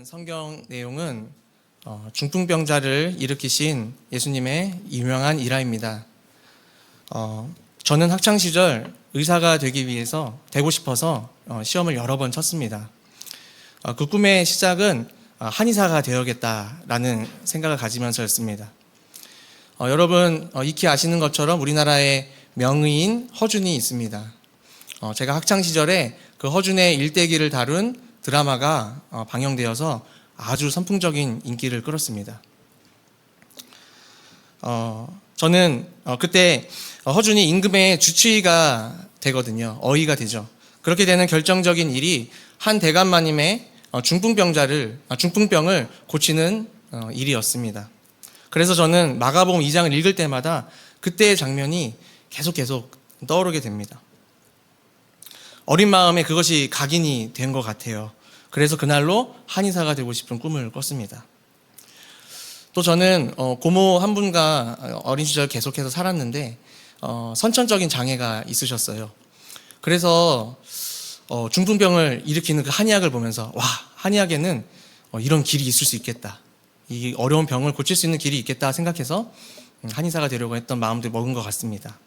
성경 내용은 중풍병자를 일으키신 예수님의 유명한 일화입니다. 저는 학창시절 의사가 되고 싶어서 시험을 여러 번 쳤습니다. 그 꿈의 시작은 한의사가 되어야겠다라는 생각을 가지면서였습니다. 여러분 익히 아시는 것처럼 우리나라에 명의인 허준이 있습니다. 제가 학창시절에 그 허준의 일대기를 다룬 드라마가 방영되어서 아주 선풍적인 인기를 끌었습니다. 저는 그때 허준이 임금의 주치의가 되거든요. 어의가 되죠. 그렇게 되는 결정적인 일이 한 대감마님의 중풍병을 고치는 일이었습니다. 그래서 저는 마가복음 2장을 읽을 때마다 그때의 장면이 계속 떠오르게 됩니다. 어린 마음에 그것이 각인이 된 것 같아요. 그래서 그날로 한의사가 되고 싶은 꿈을 꿨습니다. 또 저는 고모 한 분과 어린 시절 계속해서 살았는데 선천적인 장애가 있으셨어요. 그래서 중풍병을 일으키는 그 한의학을 보면서 와, 한의학에는 이런 길이 있을 수 있겠다. 이 어려운 병을 고칠 수 있는 길이 있겠다 생각해서 한의사가 되려고 했던 마음도 먹은 것 같습니다.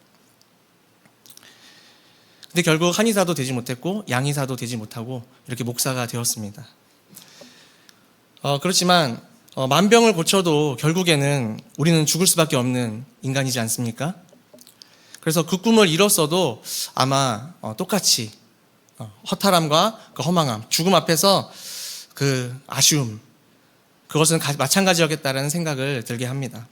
근데 결국 한의사도 되지 못했고 양의사도 되지 못하고 이렇게 목사가 되었습니다. 그렇지만 만병을 고쳐도 결국에는 우리는 죽을 수밖에 없는 인간이지 않습니까? 그래서 그 꿈을 이뤘어도 아마 똑같이 허탈함과 그 허망함, 죽음 앞에서 그 아쉬움, 그것은 마찬가지였겠다라는 생각을 들게 합니다.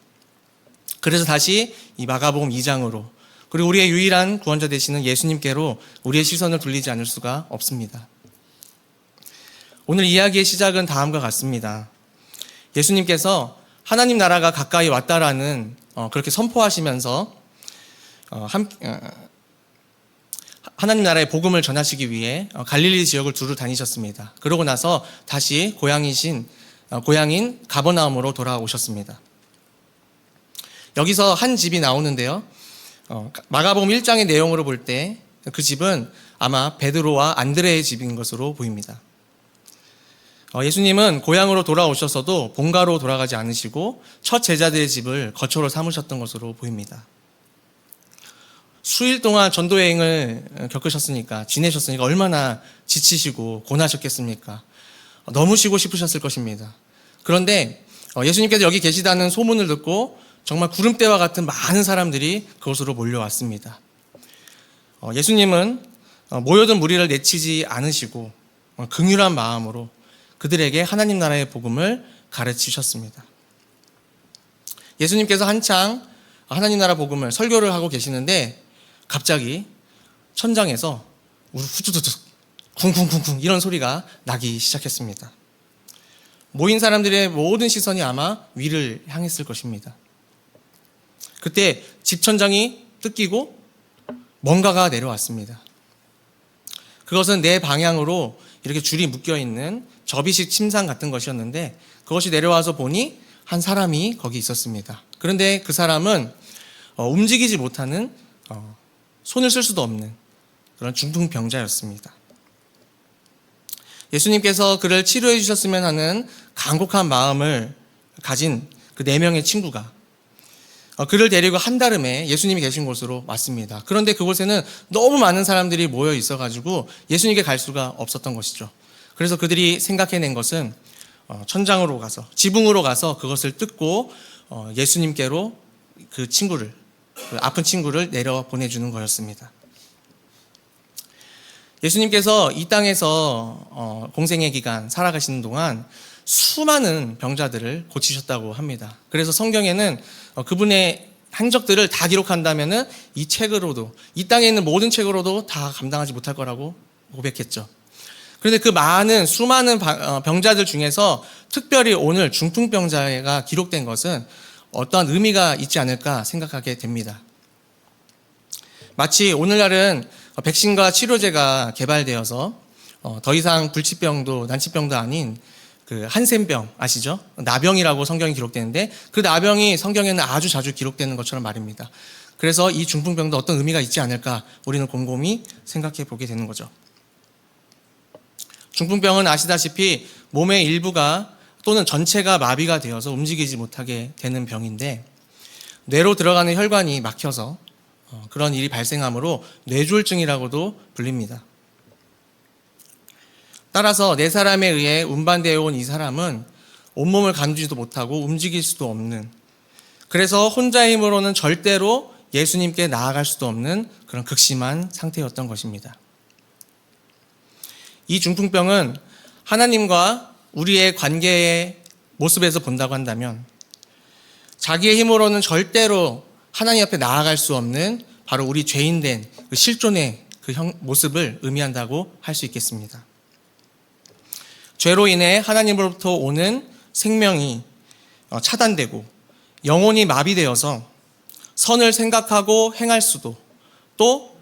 그래서 다시 이 마가복음 2장으로 그리고 우리의 유일한 구원자 되시는 예수님께로 우리의 시선을 돌리지 않을 수가 없습니다. 오늘 이야기의 시작은 다음과 같습니다. 예수님께서 하나님 나라가 가까이 왔다라는 그렇게 선포하시면서 하나님 나라의 복음을 전하시기 위해 갈릴리 지역을 두루 다니셨습니다. 그러고 나서 다시 고향인 가버나움으로 돌아오셨습니다. 여기서 한 집이 나오는데요. 마가복음 1장의 내용으로 볼 때 그 집은 아마 베드로와 안드레의 집인 것으로 보입니다. 예수님은 고향으로 돌아오셨어도 본가로 돌아가지 않으시고 첫 제자들의 집을 거처로 삼으셨던 것으로 보입니다. 수일 동안 전도 여행을 지내셨으니까 얼마나 지치시고 고나셨겠습니까? 너무 쉬고 싶으셨을 것입니다. 그런데 예수님께서 여기 계시다는 소문을 듣고 정말 구름대와 같은 많은 사람들이 그곳으로 몰려왔습니다. 예수님은 모여든 무리를 내치지 않으시고 긍휼한 마음으로 그들에게 하나님 나라의 복음을 가르치셨습니다. 예수님께서 한창 하나님 나라 복음을 설교를 하고 계시는데 갑자기 천장에서 후두두둑 쿵쿵쿵쿵 이런 소리가 나기 시작했습니다. 모인 사람들의 모든 시선이 아마 위를 향했을 것입니다. 그때 집 천장이 뜯기고 뭔가가 내려왔습니다. 그것은 내 방향으로 이렇게 줄이 묶여있는 접이식 침상 같은 것이었는데 그것이 내려와서 보니 한 사람이 거기 있었습니다. 그런데 그 사람은 움직이지 못하는 손을 쓸 수도 없는 그런 중풍병자였습니다. 예수님께서 그를 치료해 주셨으면 하는 간곡한 마음을 가진 그 4명의 친구가 그를 데리고 한달음에 예수님이 계신 곳으로 왔습니다. 그런데 그곳에는 너무 많은 사람들이 모여 있어가지고 예수님께 갈 수가 없었던 것이죠. 그래서 그들이 생각해낸 것은 천장으로 가서 지붕으로 가서 그것을 뜯고 예수님께로 그 아픈 친구를 내려 보내주는 거였습니다. 예수님께서 이 땅에서 공생의 기간 살아가시는 동안 수많은 병자들을 고치셨다고 합니다. 그래서 성경에는 그분의 행적들을 다 기록한다면은 이 땅에 있는 모든 책으로도 다 감당하지 못할 거라고 고백했죠. 그런데 그 수많은 병자들 중에서 특별히 오늘 중풍병자가 기록된 것은 어떠한 의미가 있지 않을까 생각하게 됩니다. 마치 오늘날은 백신과 치료제가 개발되어서 더 이상 불치병도 난치병도 아닌 그 한센병 아시죠? 나병이라고 성경이 기록되는데 그 나병이 성경에는 아주 자주 기록되는 것처럼 말입니다. 그래서 이 중풍병도 어떤 의미가 있지 않을까 우리는 곰곰이 생각해 보게 되는 거죠. 중풍병은 아시다시피 몸의 일부가 또는 전체가 마비가 되어서 움직이지 못하게 되는 병인데 뇌로 들어가는 혈관이 막혀서 그런 일이 발생하므로 뇌졸중이라고도 불립니다. 따라서 네 사람에 의해 운반되어 온 이 사람은 온몸을 가누지도 못하고 움직일 수도 없는, 그래서 혼자의 힘으로는 절대로 예수님께 나아갈 수도 없는 그런 극심한 상태였던 것입니다. 이 중풍병은 하나님과 우리의 관계의 모습에서 본다고 한다면 자기의 힘으로는 절대로 하나님 앞에 나아갈 수 없는 바로 우리 죄인된 그 실존의 그 모습을 의미한다고 할 수 있겠습니다. 죄로 인해 하나님으로부터 오는 생명이 차단되고 영혼이 마비되어서 선을 생각하고 행할 수도 또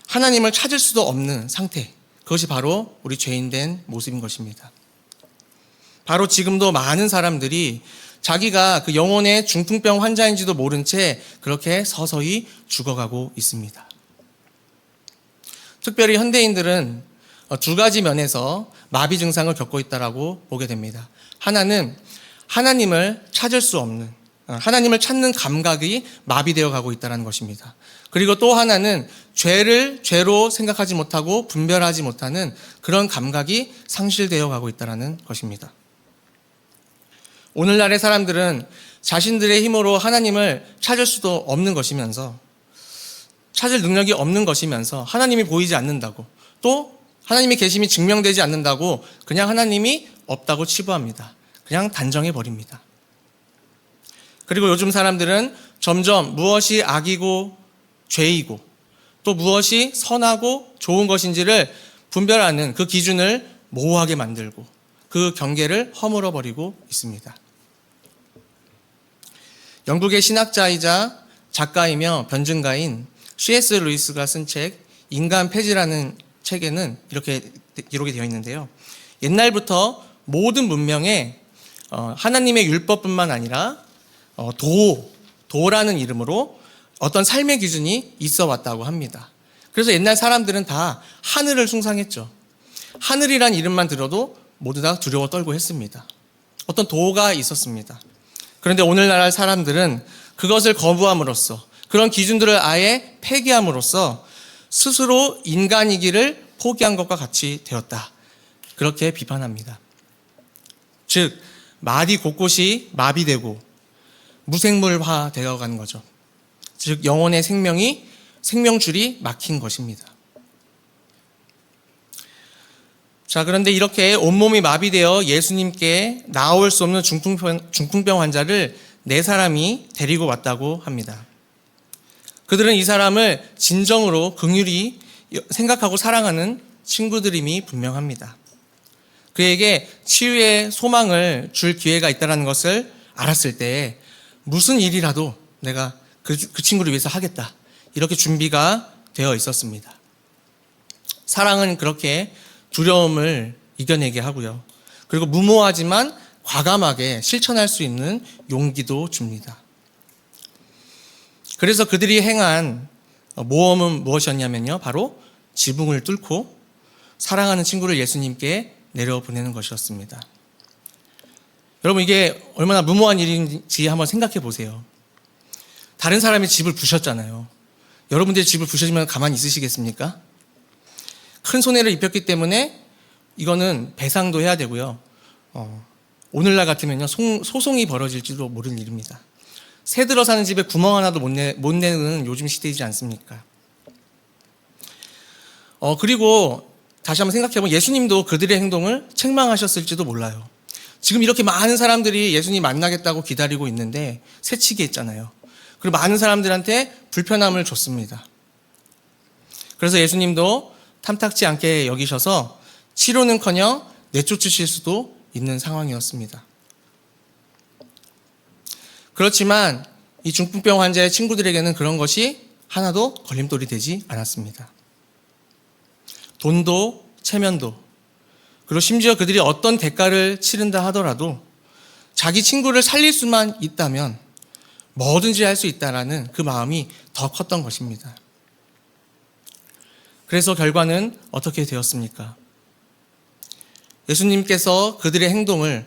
하나님을 찾을 수도 없는 상태, 그것이 바로 우리 죄인된 모습인 것입니다. 바로 지금도 많은 사람들이 자기가 그 영혼의 중풍병 환자인지도 모른 채 그렇게 서서히 죽어가고 있습니다. 특별히 현대인들은 두 가지 면에서 마비 증상을 겪고 있다고 보게 됩니다. 하나는 하나님을 찾을 수 없는, 하나님을 찾는 감각이 마비되어 가고 있다는 것입니다. 그리고 또 하나는 죄를 죄로 생각하지 못하고 분별하지 못하는 그런 감각이 상실되어 가고 있다는 것입니다. 오늘날의 사람들은 자신들의 힘으로 하나님을 찾을 수도 없는 것이면서, 찾을 능력이 없는 것이면서 하나님이 보이지 않는다고, 또 하나님의 계심이 증명되지 않는다고 그냥 하나님이 없다고 치부합니다. 그냥 단정해 버립니다. 그리고 요즘 사람들은 점점 무엇이 악이고 죄이고 또 무엇이 선하고 좋은 것인지를 분별하는 그 기준을 모호하게 만들고 그 경계를 허물어 버리고 있습니다. 영국의 신학자이자 작가이며 변증가인 C.S. 루이스가 쓴 책 인간 폐지라는 책에는 이렇게 기록이 되어 있는데요. 옛날부터 모든 문명에 하나님의 율법뿐만 아니라 도라는 이름으로 어떤 삶의 기준이 있어 왔다고 합니다. 그래서 옛날 사람들은 다 하늘을 숭상했죠. 하늘이란 이름만 들어도 모두 다 두려워 떨고 했습니다. 어떤 도가 있었습니다. 그런데 오늘날 사람들은 그것을 거부함으로써, 그런 기준들을 아예 폐기함으로써 스스로 인간이기를 포기한 것과 같이 되었다, 그렇게 비판합니다. 즉 마디 곳곳이 마비되고 무생물화 되어가는 거죠. 즉 영혼의 생명줄이 막힌 것입니다. 자, 그런데 이렇게 온몸이 마비되어 예수님께 나올 수 없는 중풍병 환자를 네 사람이 데리고 왔다고 합니다. 그들은 이 사람을 진정으로 긍휼히 생각하고 사랑하는 친구들임이 분명합니다. 그에게 치유의 소망을 줄 기회가 있다는 것을 알았을 때 무슨 일이라도 내가 그 친구를 위해서 하겠다, 이렇게 준비가 되어 있었습니다. 사랑은 그렇게 두려움을 이겨내게 하고요. 그리고 무모하지만 과감하게 실천할 수 있는 용기도 줍니다. 그래서 그들이 행한 모험은 무엇이었냐면요, 바로 지붕을 뚫고 사랑하는 친구를 예수님께 내려보내는 것이었습니다. 여러분, 이게 얼마나 무모한 일인지 한번 생각해 보세요. 다른 사람의 집을 부셨잖아요. 여러분들의 집을 부셔지면 가만히 있으시겠습니까? 큰 손해를 입혔기 때문에 이거는 배상도 해야 되고요. 오늘날 같으면요, 소송이 벌어질지도 모를 일입니다. 새 들어 사는 집에 구멍 하나도 못 내는 요즘 시대이지 않습니까? 그리고 다시 한번 생각해보면 예수님도 그들의 행동을 책망하셨을지도 몰라요. 지금 이렇게 많은 사람들이 예수님 만나겠다고 기다리고 있는데 새치기 했잖아요. 그리고 많은 사람들한테 불편함을 줬습니다. 그래서 예수님도 탐탁지 않게 여기셔서 치료는커녕 내쫓으실 수도 있는 상황이었습니다. 그렇지만 이 중풍병 환자의 친구들에게는 그런 것이 하나도 걸림돌이 되지 않았습니다. 돈도 체면도, 그리고 심지어 그들이 어떤 대가를 치른다 하더라도 자기 친구를 살릴 수만 있다면 뭐든지 할 수 있다라는 그 마음이 더 컸던 것입니다. 그래서 결과는 어떻게 되었습니까? 예수님께서 그들의 행동을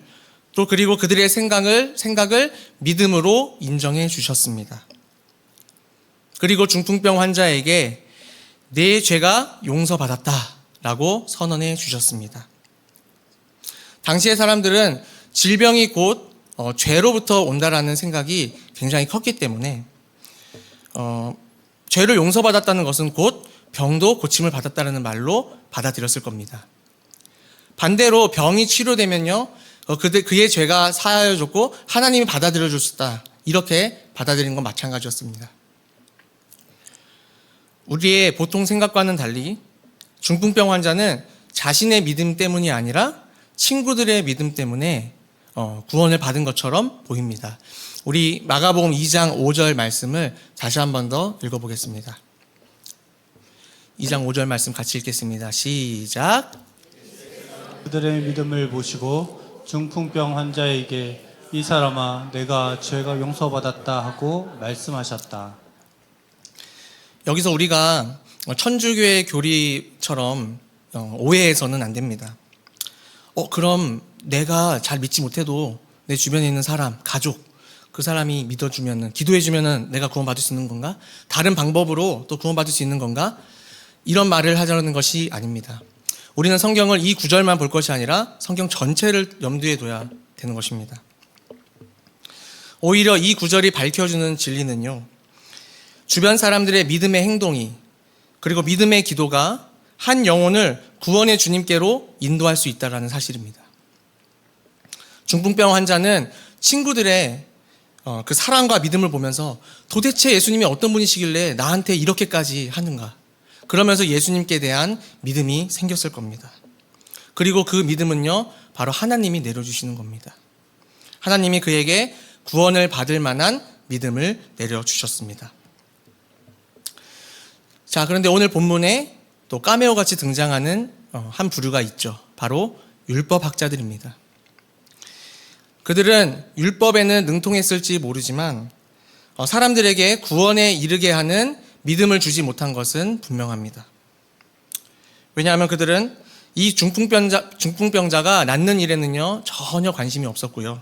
또 그리고 그들의 생각을 믿음으로 인정해 주셨습니다. 그리고 중풍병 환자에게 내 죄가 용서받았다라고 선언해 주셨습니다. 당시의 사람들은 질병이 곧 죄로부터 온다라는 생각이 굉장히 컸기 때문에 죄를 용서받았다는 것은 곧 병도 고침을 받았다는 말로 받아들였을 겁니다. 반대로 병이 치료되면요, 그의 죄가 사하여졌고 하나님이 받아들여 줬다, 이렇게 받아들이는 건 마찬가지였습니다. 우리의 보통 생각과는 달리 중풍병 환자는 자신의 믿음 때문이 아니라 친구들의 믿음 때문에 구원을 받은 것처럼 보입니다. 우리 마가복음 2장 5절 말씀을 다시 한 번 더 읽어보겠습니다. 2장 5절 말씀 같이 읽겠습니다. 시작. 그들의 믿음을 보시고 중풍병 환자에게 이 사람아 내가 죄가 용서받았다 하고 말씀하셨다. 여기서 우리가 천주교의 교리처럼 오해해서는 안 됩니다. 그럼 내가 잘 믿지 못해도 내 주변에 있는 사람, 가족, 그 사람이 믿어주면은, 기도해주면은 내가 구원받을 수 있는 건가? 다른 방법으로 또 구원받을 수 있는 건가? 이런 말을 하자는 것이 아닙니다. 우리는 성경을 이 구절만 볼 것이 아니라 성경 전체를 염두에 둬야 되는 것입니다. 오히려 이 구절이 밝혀주는 진리는요, 주변 사람들의 믿음의 행동이, 그리고 믿음의 기도가 한 영혼을 구원의 주님께로 인도할 수 있다는 사실입니다. 중풍병 환자는 친구들의 그 사랑과 믿음을 보면서 도대체 예수님이 어떤 분이시길래 나한테 이렇게까지 하는가, 그러면서 예수님께 대한 믿음이 생겼을 겁니다. 그리고 그 믿음은요, 바로 하나님이 내려주시는 겁니다. 하나님이 그에게 구원을 받을 만한 믿음을 내려주셨습니다. 자, 그런데 오늘 본문에 또 카메오 같이 등장하는 한 부류가 있죠. 바로 율법학자들입니다. 그들은 율법에는 능통했을지 모르지만 사람들에게 구원에 이르게 하는 믿음을 주지 못한 것은 분명합니다. 왜냐하면 그들은 이 중풍병자가 낫는 일에는요, 전혀 관심이 없었고요.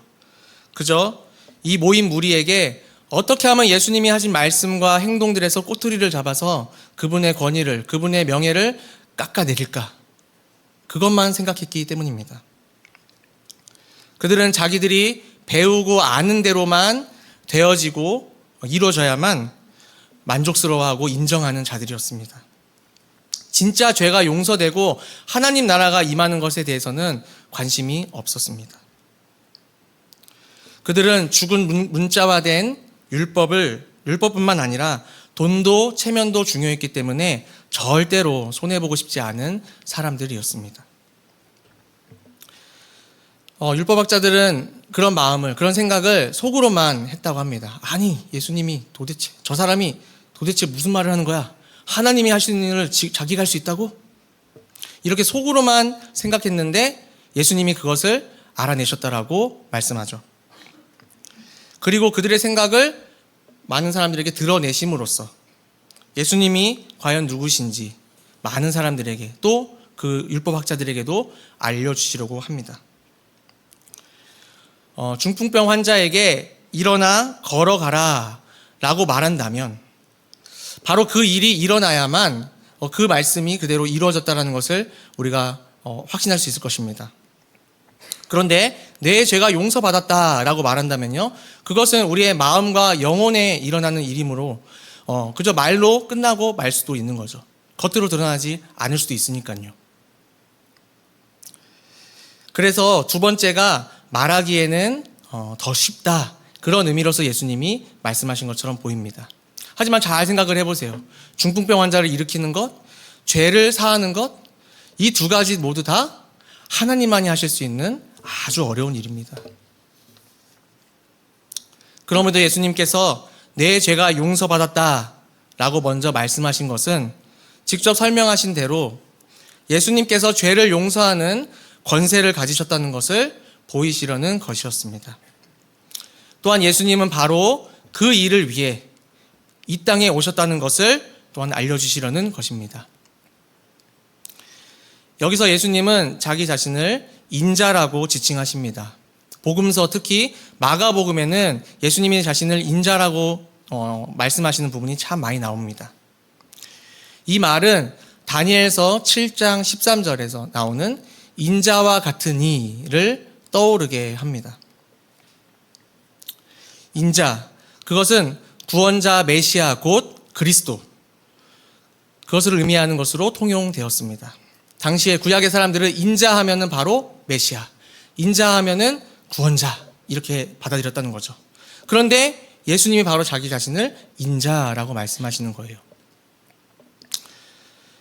그저 이 모인 무리에게 어떻게 하면 예수님이 하신 말씀과 행동들에서 꼬투리를 잡아서 그분의 권위를, 그분의 명예를 깎아내릴까, 그것만 생각했기 때문입니다. 그들은 자기들이 배우고 아는 대로만 되어지고 이루어져야만 만족스러워하고 인정하는 자들이었습니다. 진짜 죄가 용서되고 하나님 나라가 임하는 것에 대해서는 관심이 없었습니다. 그들은 죽은 문자화된 율법뿐만 아니라 돈도 체면도 중요했기 때문에 절대로 손해보고 싶지 않은 사람들이었습니다. 율법학자들은 그런 마음을, 그런 생각을 속으로만 했다고 합니다. 아니, 예수님이 도대체, 저 사람이 도대체 무슨 말을 하는 거야? 하나님이 하시는 일을 자기가 할 수 있다고? 이렇게 속으로만 생각했는데 예수님이 그것을 알아내셨다라고 말씀하죠. 그리고 그들의 생각을 많은 사람들에게 드러내심으로써 예수님이 과연 누구신지 많은 사람들에게, 또 그 율법학자들에게도 알려주시려고 합니다. 중풍병 환자에게 일어나 걸어가라 라고 말한다면 바로 그 일이 일어나야만 그 말씀이 그대로 이루어졌다는 것을 우리가 확신할 수 있을 것입니다. 그런데 내 죄가 용서받았다라고 말한다면요, 그것은 우리의 마음과 영혼에 일어나는 일이므로 그저 말로 끝나고 말 수도 있는 거죠. 겉으로 드러나지 않을 수도 있으니까요. 그래서 두 번째가 말하기에는 더 쉽다, 그런 의미로서 예수님이 말씀하신 것처럼 보입니다. 하지만 잘 생각을 해보세요. 중풍병 환자를 일으키는 것, 죄를 사하는 것, 이 두 가지 모두 다 하나님만이 하실 수 있는 아주 어려운 일입니다. 그럼에도 예수님께서 내 죄가 용서받았다 라고 먼저 말씀하신 것은 직접 설명하신 대로 예수님께서 죄를 용서하는 권세를 가지셨다는 것을 보이시려는 것이었습니다. 또한 예수님은 바로 그 일을 위해 이 땅에 오셨다는 것을 또한 알려주시려는 것입니다. 여기서 예수님은 자기 자신을 인자라고 지칭하십니다. 복음서 특히 마가복음에는 예수님이 자신을 인자라고 말씀하시는 부분이 참 많이 나옵니다. 이 말은 다니엘서 7장 13절에서 나오는 인자와 같은 이를 떠오르게 합니다. 인자, 그것은 구원자 메시아 곧 그리스도, 그것을 의미하는 것으로 통용되었습니다. 당시에 구약의 사람들은 인자하면은 바로 메시아, 인자하면은 구원자, 이렇게 받아들였다는 거죠. 그런데 예수님이 바로 자기 자신을 인자라고 말씀하시는 거예요.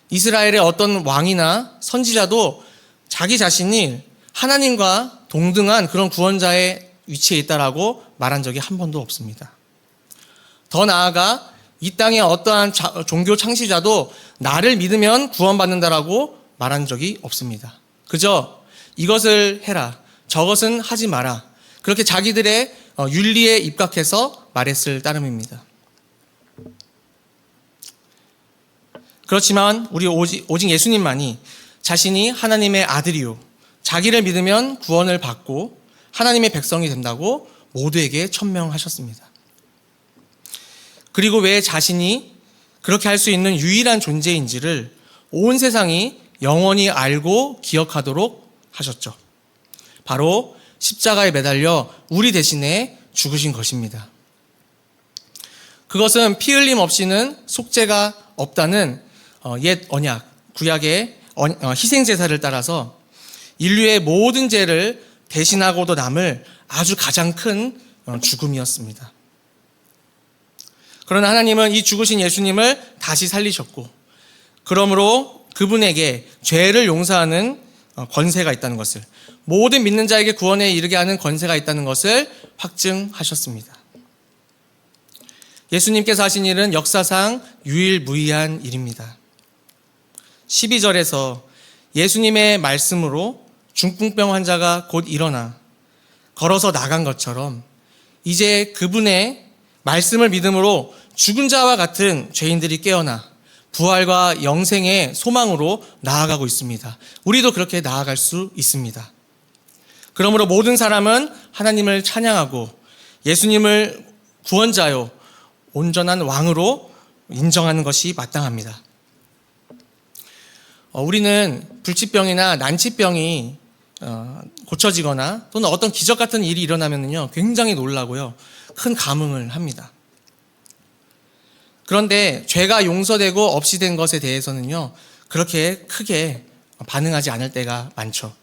이스라엘의 어떤 왕이나 선지자도 자기 자신이 하나님과 동등한 그런 구원자의 위치에 있다라고 말한 적이 한 번도 없습니다. 더 나아가 이 땅의 어떠한 종교 창시자도 나를 믿으면 구원받는다라고 말한 적이 없습니다. 그저 이것을 해라, 저것은 하지 마라, 그렇게 자기들의 윤리에 입각해서 말했을 따름입니다. 그렇지만 우리 오직 예수님만이 자신이 하나님의 아들이요, 자기를 믿으면 구원을 받고 하나님의 백성이 된다고 모두에게 천명하셨습니다. 그리고 왜 자신이 그렇게 할 수 있는 유일한 존재인지를 온 세상이 영원히 알고 기억하도록 하셨죠. 바로 십자가에 매달려 우리 대신에 죽으신 것입니다. 그것은 피 흘림 없이는 속죄가 없다는 옛 언약, 구약의 희생 제사를 따라서 인류의 모든 죄를 대신하고도 남을 아주 가장 큰 죽음이었습니다. 그러나 하나님은 이 죽으신 예수님을 다시 살리셨고, 그러므로 그분에게 죄를 용서하는 권세가 있다는 것을, 모든 믿는 자에게 구원에 이르게 하는 권세가 있다는 것을 확증하셨습니다. 예수님께서 하신 일은 역사상 유일무이한 일입니다. 12절에서 예수님의 말씀으로 중풍병 환자가 곧 일어나 걸어서 나간 것처럼 이제 그분의 말씀을 믿음으로 죽은 자와 같은 죄인들이 깨어나 부활과 영생의 소망으로 나아가고 있습니다. 우리도 그렇게 나아갈 수 있습니다. 그러므로 모든 사람은 하나님을 찬양하고 예수님을 구원자요, 온전한 왕으로 인정하는 것이 마땅합니다. 우리는 불치병이나 난치병이 고쳐지거나 또는 어떤 기적 같은 일이 일어나면요 굉장히 놀라고요, 큰 감흥을 합니다. 그런데 죄가 용서되고 없이 된 것에 대해서는요 그렇게 크게 반응하지 않을 때가 많죠.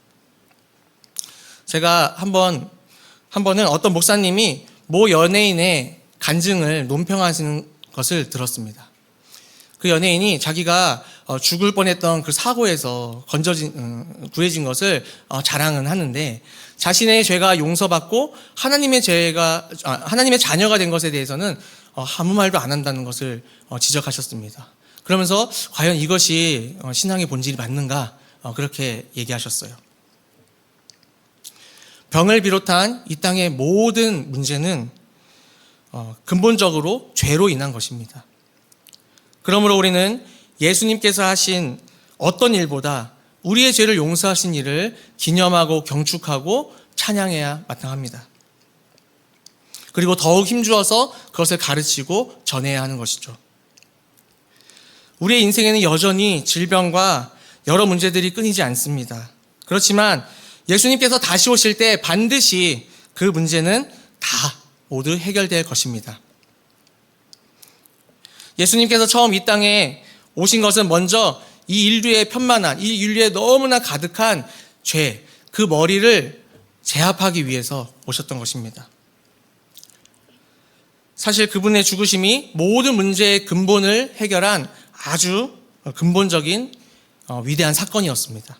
제가 한 번은 어떤 목사님이 모 연예인의 간증을 논평하시는 것을 들었습니다. 그 연예인이 자기가 죽을 뻔했던 그 사고에서 구해진 것을 자랑은 하는데, 자신의 죄가 용서받고 하나님의 자녀가 된 것에 대해서는 아무 말도 안 한다는 것을 지적하셨습니다. 그러면서 과연 이것이 신앙의 본질이 맞는가, 그렇게 얘기하셨어요. 병을 비롯한 이 땅의 모든 문제는 근본적으로 죄로 인한 것입니다. 그러므로 우리는 예수님께서 하신 어떤 일보다 우리의 죄를 용서하신 일을 기념하고 경축하고 찬양해야 마땅합니다. 그리고 더욱 힘주어서 그것을 가르치고 전해야 하는 것이죠. 우리의 인생에는 여전히 질병과 여러 문제들이 끊이지 않습니다. 그렇지만 예수님께서 다시 오실 때 반드시 그 문제는 다 모두 해결될 것입니다. 예수님께서 처음 이 땅에 오신 것은 먼저 이 인류의 편만한, 이 인류의 너무나 가득한 죄, 그 머리를 제압하기 위해서 오셨던 것입니다. 사실 그분의 죽으심이 모든 문제의 근본을 해결한 아주 근본적인 위대한 사건이었습니다.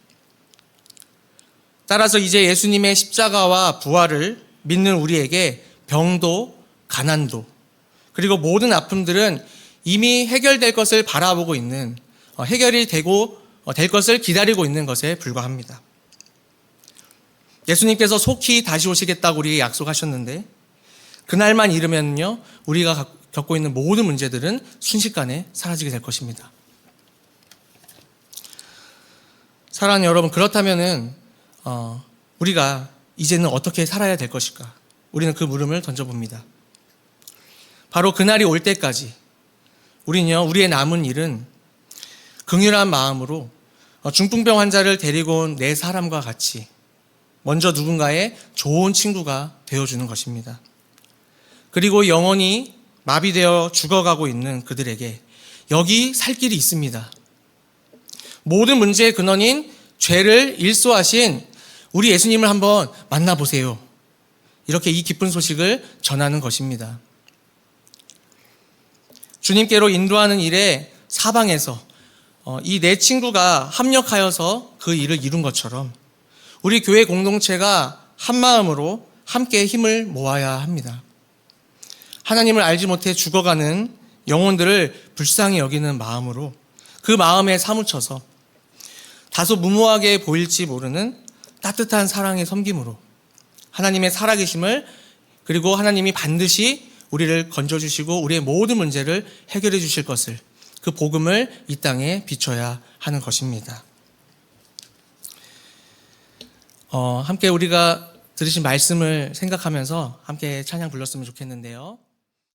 따라서 이제 예수님의 십자가와 부활을 믿는 우리에게 병도, 가난도, 그리고 모든 아픔들은 이미 해결될 것을 바라보고 있는, 해결이 될 것을 기다리고 있는 것에 불과합니다. 예수님께서 속히 다시 오시겠다고 우리에게 약속하셨는데, 그날만 이르면요 우리가 겪고 있는 모든 문제들은 순식간에 사라지게 될 것입니다. 사랑하는 여러분, 그렇다면은 우리가 이제는 어떻게 살아야 될 것일까? 우리는 그 물음을 던져봅니다. 바로 그날이 올 때까지 우리는요, 우리의 남은 일은 긍휼한 마음으로 중풍병 환자를 데리고 온 네 사람과 같이 먼저 누군가의 좋은 친구가 되어주는 것입니다. 그리고 영원히 마비되어 죽어가고 있는 그들에게 여기 살 길이 있습니다. 모든 문제의 근원인 죄를 일소하신 우리 예수님을 한번 만나보세요. 이렇게 이 기쁜 소식을 전하는 것입니다. 주님께로 인도하는 일에 사방에서 이 네 친구가 합력하여서 그 일을 이룬 것처럼 우리 교회 공동체가 한 마음으로 함께 힘을 모아야 합니다. 하나님을 알지 못해 죽어가는 영혼들을 불쌍히 여기는 마음으로 그 마음에 사무쳐서 다소 무모하게 보일지 모르는 따뜻한 사랑의 섬김으로 하나님의 살아계심을, 그리고 하나님이 반드시 우리를 건져주시고 우리의 모든 문제를 해결해 주실 것을, 그 복음을 이 땅에 비춰야 하는 것입니다. 함께 우리가 들으신 말씀을 생각하면서 함께 찬양 불렀으면 좋겠는데요.